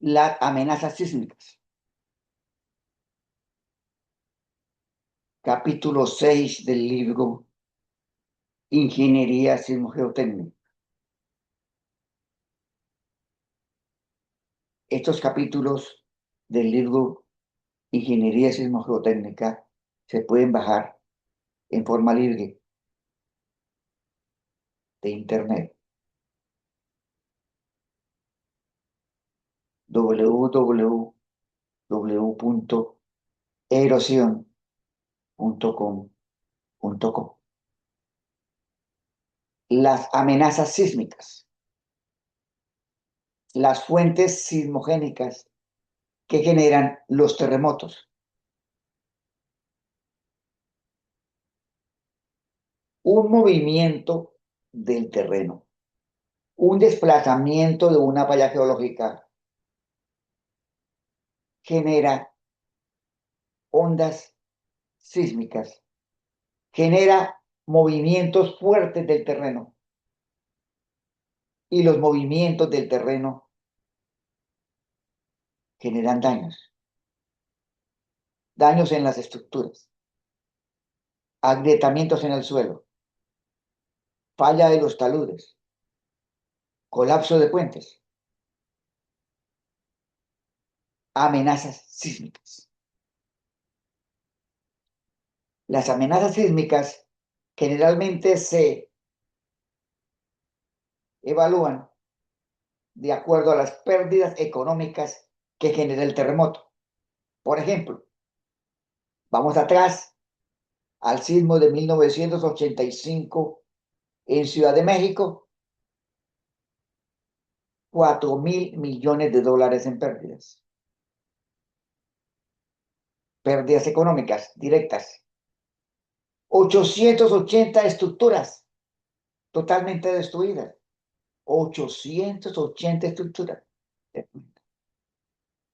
las amenazas sísmicas. Capítulo 6 del libro Ingeniería Sismogeotécnica. Estos capítulos del libro Ingeniería Sismogeotécnica se pueden bajar en forma libre de internet. www.erosion.com. Las amenazas sísmicas. Las fuentes sismogénicas que generan los terremotos. Un movimiento del terreno, un desplazamiento de una falla geológica genera ondas sísmicas, genera movimientos fuertes del terreno, y los movimientos del terreno generan daños en las estructuras, agrietamientos en el suelo, falla de los taludes, colapso de puentes, amenazas sísmicas. Las amenazas sísmicas generalmente se evalúan de acuerdo a las pérdidas económicas que genera el terremoto. Por ejemplo, vamos atrás al sismo de 1985 en Ciudad de México, 4.000 millones de dólares en pérdidas. Pérdidas económicas directas. 880 estructuras totalmente destruidas. 880 estructuras.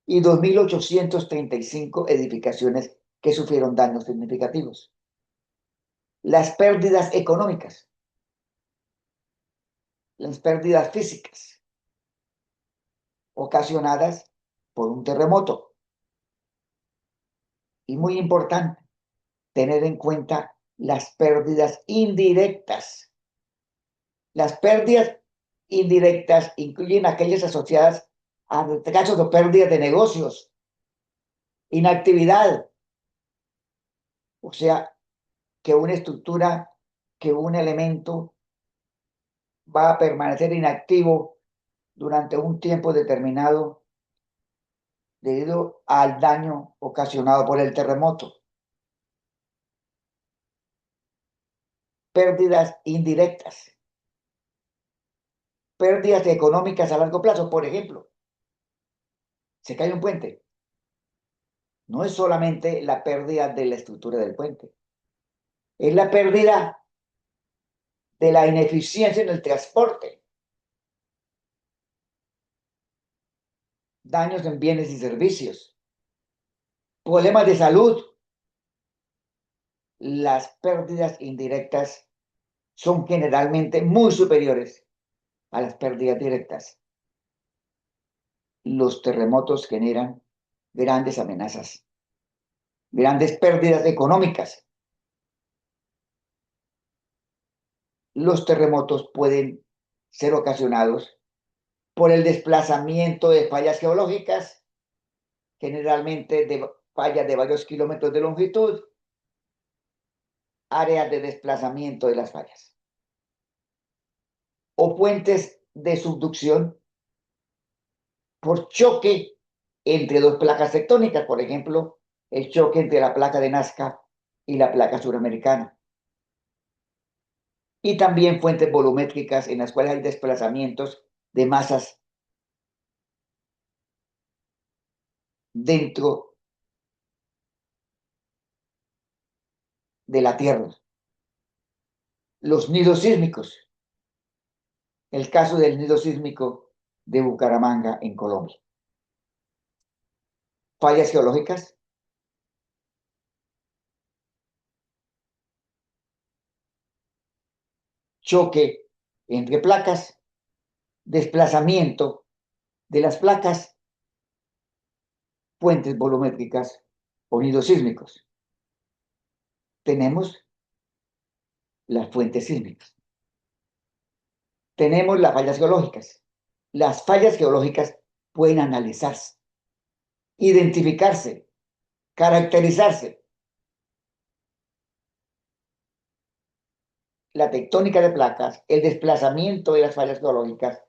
Y 2.835 edificaciones que sufrieron daños significativos. Las pérdidas económicas. Las pérdidas físicas ocasionadas por un terremoto. Y muy importante, tener en cuenta las pérdidas indirectas. Las pérdidas indirectas incluyen aquellas asociadas a casos de pérdidas de negocios, inactividad, o sea, que una estructura, que un elemento va a permanecer inactivo durante un tiempo determinado debido al daño ocasionado por el terremoto. Pérdidas indirectas. Pérdidas económicas a largo plazo. Por ejemplo, se cae un puente. No es solamente la pérdida de la estructura del puente, es la pérdida de la ineficiencia en el transporte, daños en bienes y servicios, problemas de salud. Las pérdidas indirectas son generalmente muy superiores a las pérdidas directas. Los terremotos generan grandes amenazas, grandes pérdidas económicas. Los terremotos pueden ser ocasionados por el desplazamiento de fallas geológicas, generalmente de fallas de varios kilómetros de longitud, áreas de desplazamiento de las fallas, o puentes de subducción por choque entre dos placas tectónicas, por ejemplo, el choque entre la placa de Nazca y la placa suramericana. Y también fuentes volumétricas en las cuales hay desplazamientos de masas dentro de la Tierra. Los nidos sísmicos. El caso del nido sísmico de Bucaramanga, en Colombia. Fallas geológicas. Choque entre placas. Desplazamiento de las placas fuentes volumétricas o nidos sísmicos. Tenemos las fuentes sísmicas. Tenemos las fallas geológicas. Las fallas geológicas pueden analizarse, identificarse, caracterizarse. La tectónica de placas, el desplazamiento de las fallas geológicas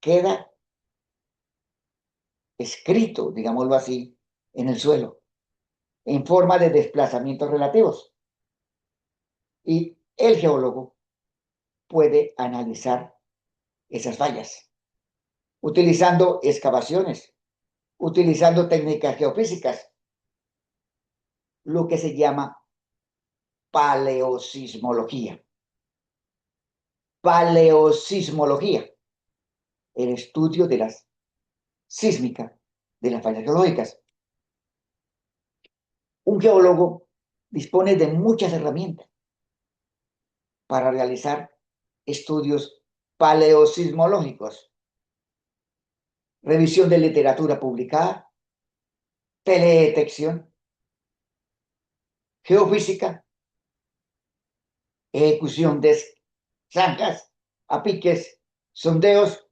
queda escrito, digámoslo así, en el suelo, en forma de desplazamientos relativos. Y el geólogo puede analizar esas fallas, utilizando excavaciones, utilizando técnicas geofísicas, lo que se llama paleosismología. Paleosismología, el estudio de la sísmica de las fallas geológicas. Un geólogo dispone de muchas herramientas para realizar estudios paleosismológicos, revisión de literatura publicada, teledetección, geofísica, ejecución de zanjas, a piques, sondeos,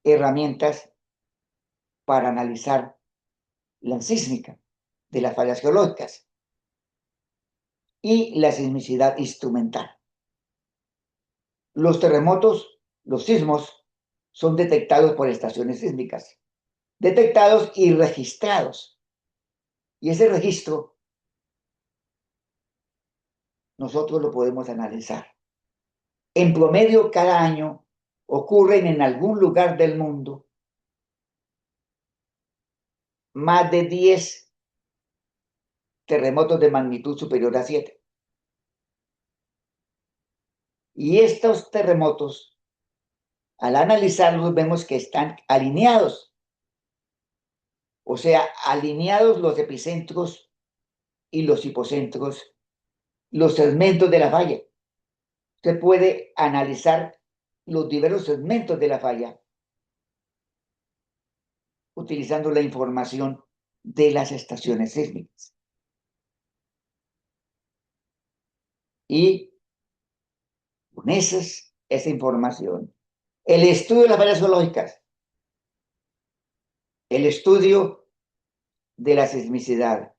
herramientas para analizar la sísmica de las fallas geológicas y la sismicidad instrumental. Los terremotos, los sismos, son detectados por estaciones sísmicas, detectados y registrados. Y ese registro nosotros lo podemos analizar. En promedio, cada año ocurren en algún lugar del mundo más de 10 terremotos de magnitud superior a 7. Y estos terremotos, al analizarlos, vemos que están alineados. O sea, alineados los epicentros y los hipocentros, los segmentos de la falla. Usted puede analizar los diversos segmentos de la falla utilizando la información de las estaciones sísmicas. Y con esa información, el estudio de las fallas geológicas, el estudio de la sismicidad,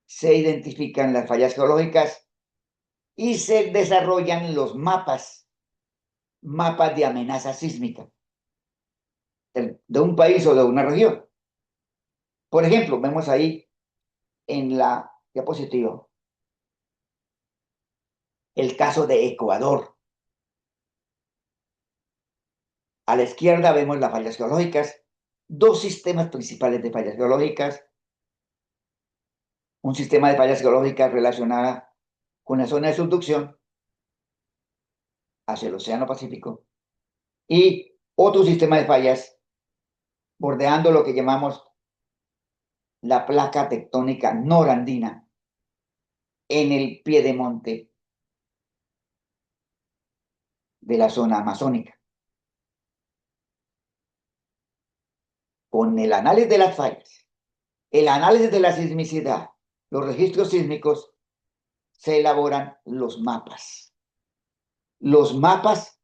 se identifican las fallas geológicas y se desarrollan los mapas de amenaza sísmica de un país o de una región. Por ejemplo, vemos ahí en la diapositiva el caso de Ecuador. A la izquierda vemos las fallas geológicas, dos sistemas principales de fallas geológicas, un sistema de fallas geológicas relacionada con la zona de subducción hacia el Océano Pacífico y otro sistema de fallas bordeando lo que llamamos la placa tectónica norandina en el piedemonte de la zona amazónica. Con el análisis de las fallas, el análisis de la sismicidad, los registros sísmicos, se elaboran los mapas. Los mapas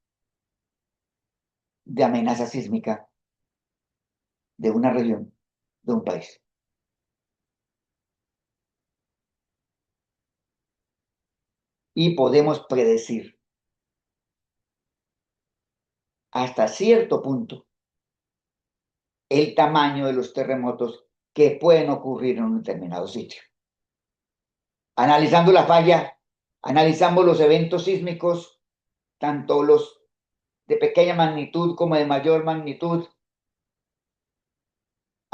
de amenaza sísmica de una región, de un país. Y podemos predecir hasta cierto punto el tamaño de los terremotos que pueden ocurrir en un determinado sitio. Analizando la falla, analizamos los eventos sísmicos, tanto los de pequeña magnitud como de mayor magnitud,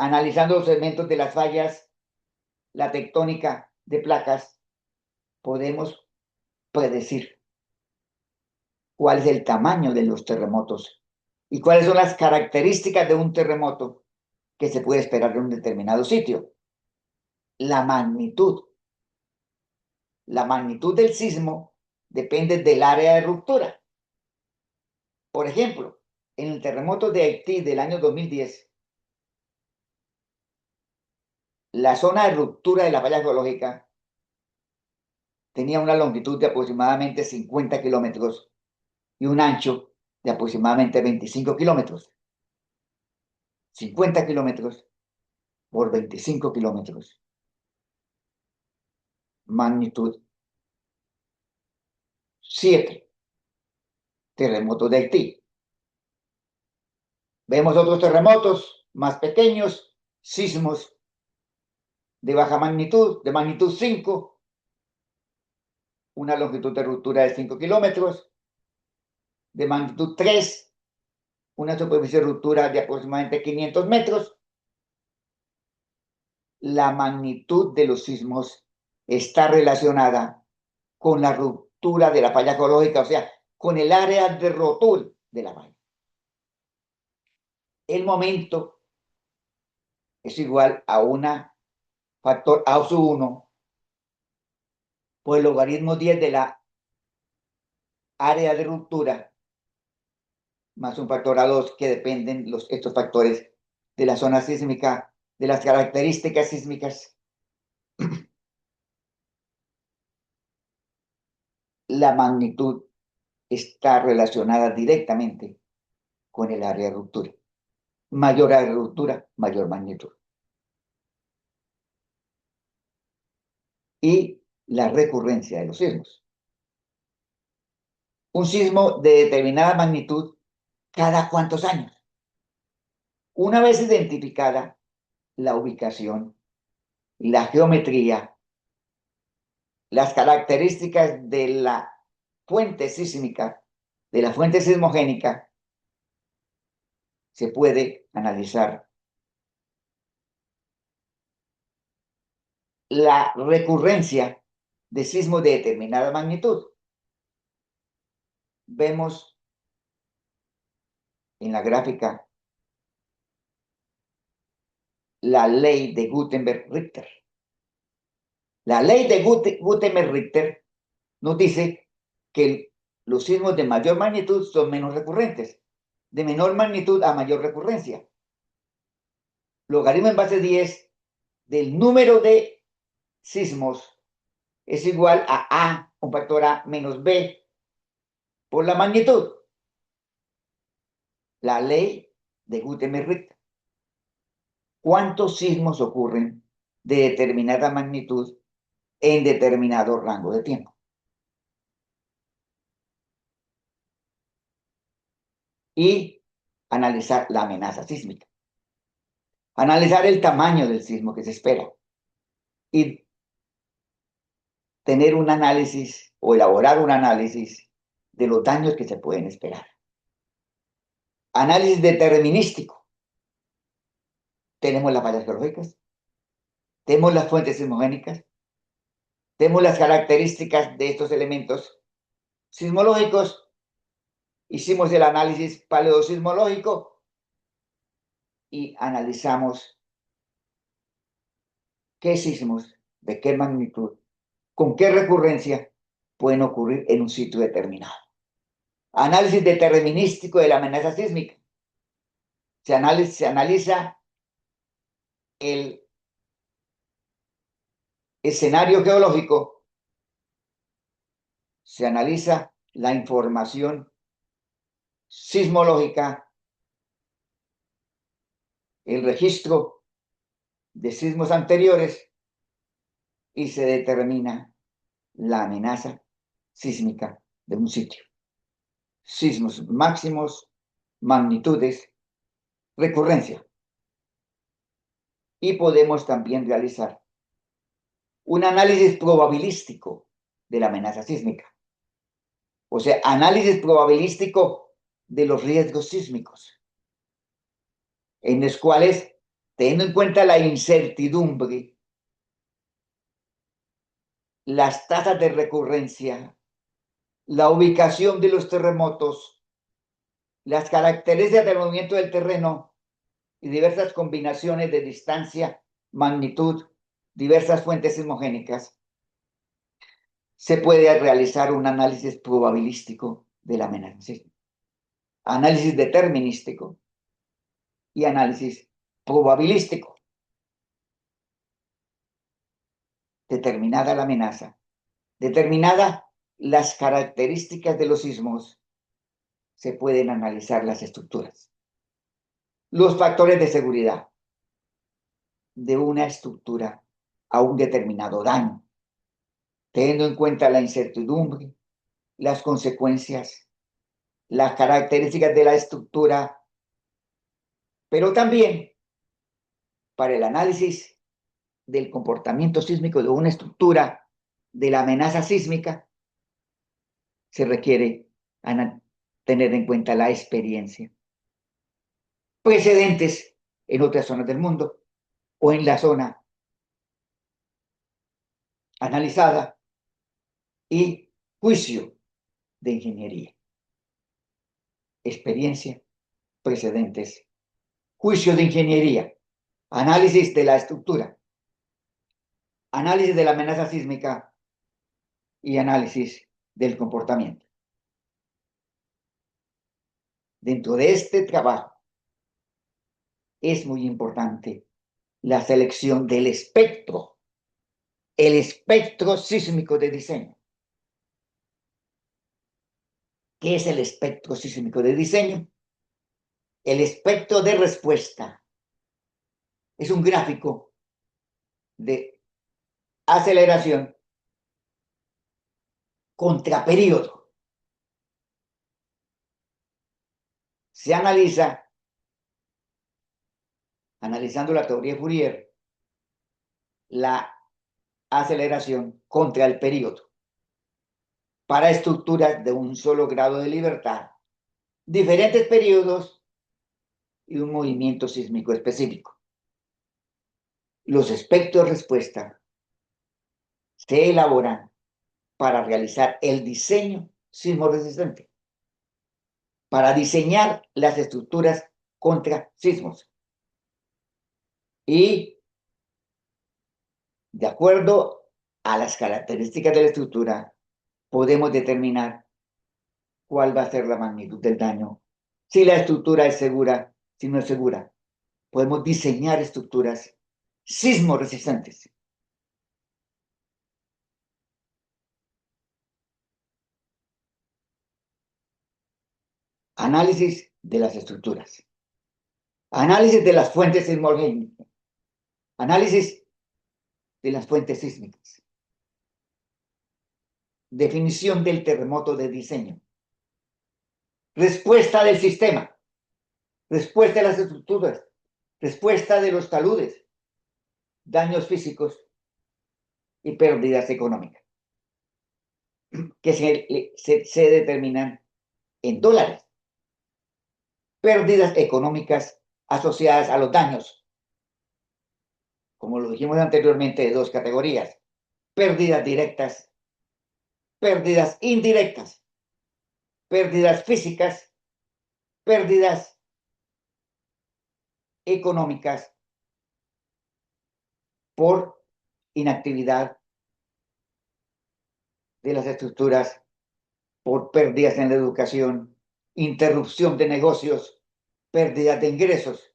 analizando los segmentos de las fallas, la tectónica de placas, podemos predecir cuál es el tamaño de los terremotos y cuáles son las características de un terremoto que se puede esperar en un determinado sitio. La magnitud. La magnitud del sismo depende del área de ruptura. Por ejemplo, En el terremoto de Haití del año 2010, la zona de ruptura de la falla geológica tenía una longitud de aproximadamente 50 kilómetros y un ancho de aproximadamente 25 kilómetros. 50 kilómetros por 25 kilómetros. Magnitud 7. Terremoto de Haití. Vemos otros terremotos más pequeños, sismos de baja magnitud, de magnitud 5, una longitud de ruptura de 5 kilómetros, de magnitud 3, una superficie de ruptura de aproximadamente 500 metros. La magnitud de los sismos está relacionada con la ruptura de la falla geológica, o sea, con el área de rotura de la falla. El momento es igual a una factor A sub 1 por el logaritmo 10 de la área de ruptura más un factor A2 que dependen estos factores de la zona sísmica, de las características sísmicas. La magnitud está relacionada directamente con el área de ruptura. Mayor área de ruptura, mayor magnitud. Y la recurrencia de los sismos. Un sismo de determinada magnitud, ¿cada cuántos años? Una vez identificada la ubicación, la geometría, las características de la fuente sísmica, de la fuente sismogénica, se puede analizar la recurrencia de sismos de determinada magnitud. Vemos en la gráfica la ley de Gutenberg-Richter. La ley de Gutenberg-Richter nos dice que los sismos de mayor magnitud son menos recurrentes, de menor magnitud a mayor recurrencia. Logaritmo en base 10 del número de sismos es igual a un factor A menos B por la magnitud. La ley de Gutenberg-Richter. ¿Cuántos sismos ocurren de determinada magnitud en determinado rango de tiempo? Y analizar la amenaza sísmica. Analizar el tamaño del sismo que se espera. Y tener un análisis o elaborar un análisis de los daños que se pueden esperar. Análisis determinístico. Tenemos las fallas geológicas, tenemos las fuentes sismogénicas, tenemos las características de estos elementos sismológicos, hicimos el análisis paleosismológico y analizamos qué sismos, de qué magnitud, con qué recurrencia pueden ocurrir en un sitio determinado. Análisis determinístico de la amenaza sísmica. Se analiza el escenario geológico, se analiza la información sismológica, el registro de sismos anteriores y se determina la amenaza sísmica de un sitio. Sismos máximos, magnitudes, recurrencia. Y podemos también realizar un análisis probabilístico de la amenaza sísmica. O sea, análisis probabilístico de los riesgos sísmicos, en los cuales, teniendo en cuenta la incertidumbre, las tasas de recurrencia, la ubicación de los terremotos, las características del movimiento del terreno y diversas combinaciones de distancia, magnitud, diversas fuentes sismogénicas, se puede realizar un análisis probabilístico de la amenaza sísmica. análisis determinístico y análisis probabilístico. Determinada la amenaza, determinada las características de los sismos, se pueden analizar las estructuras. Los factores de seguridad de una estructura a un determinado daño, teniendo en cuenta la incertidumbre, las consecuencias, las características de la estructura, pero también para el análisis del comportamiento sísmico de una estructura, de la amenaza sísmica, se requiere tener en cuenta la experiencia, precedentes en otras zonas del mundo o en la zona analizada y juicio de ingeniería. Experiencia, precedentes, juicio de ingeniería, análisis de la estructura, análisis de la amenaza sísmica y análisis del comportamiento. Dentro de este trabajo es muy importante la selección del espectro, el espectro sísmico de diseño. ¿Qué es el espectro sísmico de diseño? El espectro de respuesta es un gráfico de aceleración contra periodo. Se analiza, analizando la teoría de Fourier, la aceleración contra el periodo para estructuras de un solo grado de libertad, diferentes periodos y un movimiento sísmico específico. Los espectros de respuesta se elaboran para realizar el diseño sismo resistente, para diseñar las estructuras contra sismos. Y de acuerdo a las características de la estructura, podemos determinar cuál va a ser la magnitud del daño, si la estructura es segura, si no es segura. Podemos diseñar estructuras sismo resistentes. Análisis de las estructuras. Análisis de las fuentes sismogénicas. Análisis de las fuentes sísmicas. Definición del terremoto de diseño. Respuesta del sistema. Respuesta de las estructuras. Respuesta de los taludes. Daños físicos y pérdidas económicas que se determinan en dólares. Pérdidas económicas asociadas a los daños, como lo dijimos anteriormente, de dos categorías: pérdidas directas, pérdidas indirectas, pérdidas físicas, pérdidas económicas por inactividad de las estructuras, por pérdidas en la educación, interrupción de negocios, pérdidas de ingresos,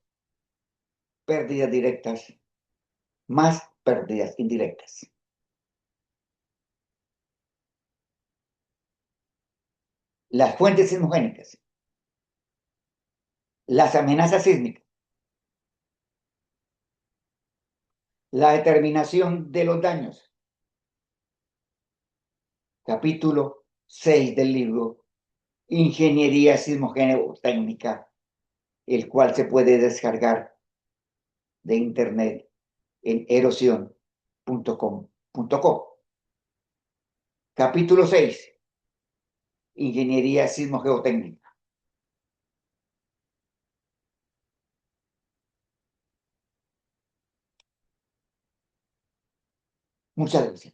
pérdidas directas, más pérdidas indirectas. Las fuentes sismogénicas, las amenazas sísmicas, la determinación de los daños. Capítulo 6 del libro Ingeniería Sismogénico-Técnica, el cual se puede descargar de internet en erosión.com.co. Capítulo 6, Ingeniería Sismogeotécnica. Muchas gracias.